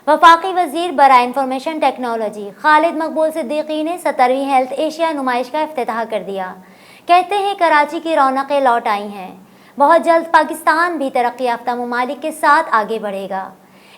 वफाकी वजीर बराए इंफॉर्मेशन टेक्नोलॉजी खालिद मकबूल सिद्दीकी ने 17वीं हेल्थ एशिया नुमाइश का इफ्तिताह कर दिया। कहते हैं कराची की रौनकें लौट आई हैं। बहुत जल्द पाकिस्तान भी तरक्की याफ्ता ममालिक के साथ आगे बढ़ेगा।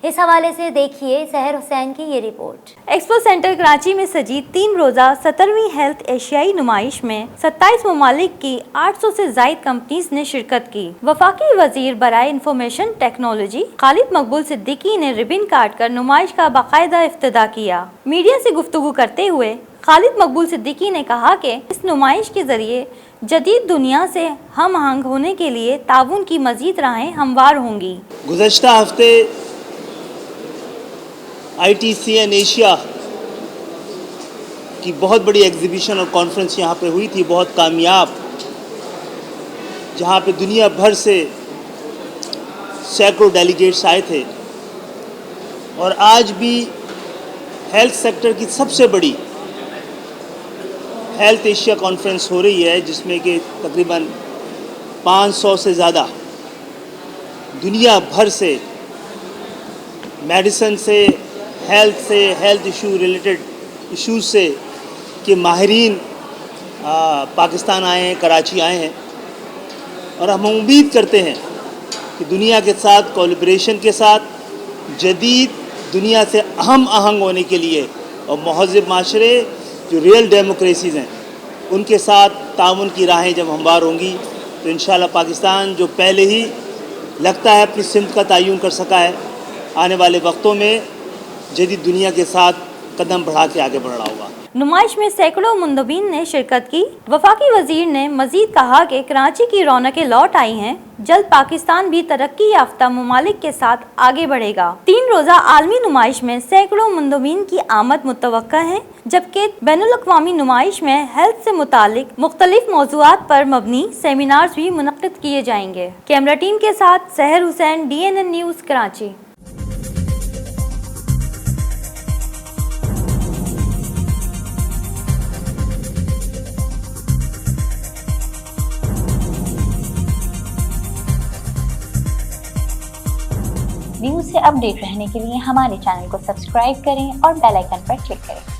इस हवाले से देखिए सहर हुसैन की ये रिपोर्ट। एक्सपो सेंटर कराची में सजी 3 रोज़ा 17वीं हेल्थ एशियाई नुमाइश में 27 ममालिक की 800 से ज़ायद कंपनीज ने शिरकत की। वफाकी वजीर बराए इंफॉर्मेशन टेक्नोलॉजी खालिद मकबूल सिद्दीकी ने रिबन काट कर नुमाइश का बाकायदा इफ्तिताह किया। मीडिया से गुफ्तगू करते हुए खालिद मकबूल सिद्दीकी ने कहा कि इस नुमाइश के जरिए जदीद दुनिया से हम आहंग होने के लिए ताउन की मजीद राहें हमवार होंगी। गुज़श्ता हफ्ते ITCN एशिया की बहुत बड़ी एग्जीबिशन और कॉन्फ्रेंस यहाँ पे हुई थी, बहुत कामयाब, जहाँ पे दुनिया भर से सैकड़ों डेलीगेट्स आए थे। और आज भी हेल्थ सेक्टर की सबसे बड़ी हेल्थ एशिया कॉन्फ्रेंस हो रही है, जिसमें कि तकरीबन 500 से ज़्यादा दुनिया भर से मेडिसिन से, हेल्थ इशू रिलेटेड इश्यूज से के माहिरीन पाकिस्तान आए हैं, कराची आए हैं। और हम उम्मीद करते हैं कि दुनिया के साथ कोलैबोरेशन के साथ जदीद दुनिया से हम आहंग होने के लिए और महज़ब माशरे जो रियल डेमोक्रेसीज़ हैं उनके साथ ताउन की राहें जब हमवार होंगी तो इंशाअल्लाह पाकिस्तान जो पहले ही लगता है अपनी सिमत का तयन कर सका है, आने वाले वक्तों में जदीद दुनिया के साथ कदम बढ़ा के आगे बढ़ रहा होगा। नुमाइश में सैकड़ों मुंदबीन ने शिरकत की। वफाकी वजीर ने मजीद कहा कि कराची की रौनकें लौट आई हैं। जल्द पाकिस्तान भी तरक्की याफ्ता ममालिक के साथ आगे बढ़ेगा। 3 रोज़ा आलमी नुमाइश में सैकड़ों मुंदबीन की आमद मुतवक्का है, जबकि बैनुल-अक़वामी नुमाइश में हेल्थ से मुतालिक मुख्तलिफ मौज़ूआत पर मबनी सेमिनार्स भी मुनक़्क़िद किए जाएंगे। कैमरा टीम के साथ सहर Hussain, DNN news, Karachi. News से अपडेट रहने के लिए हमारे चैनल को सब्सक्राइब करें और बेल आइकन पर क्लिक करें।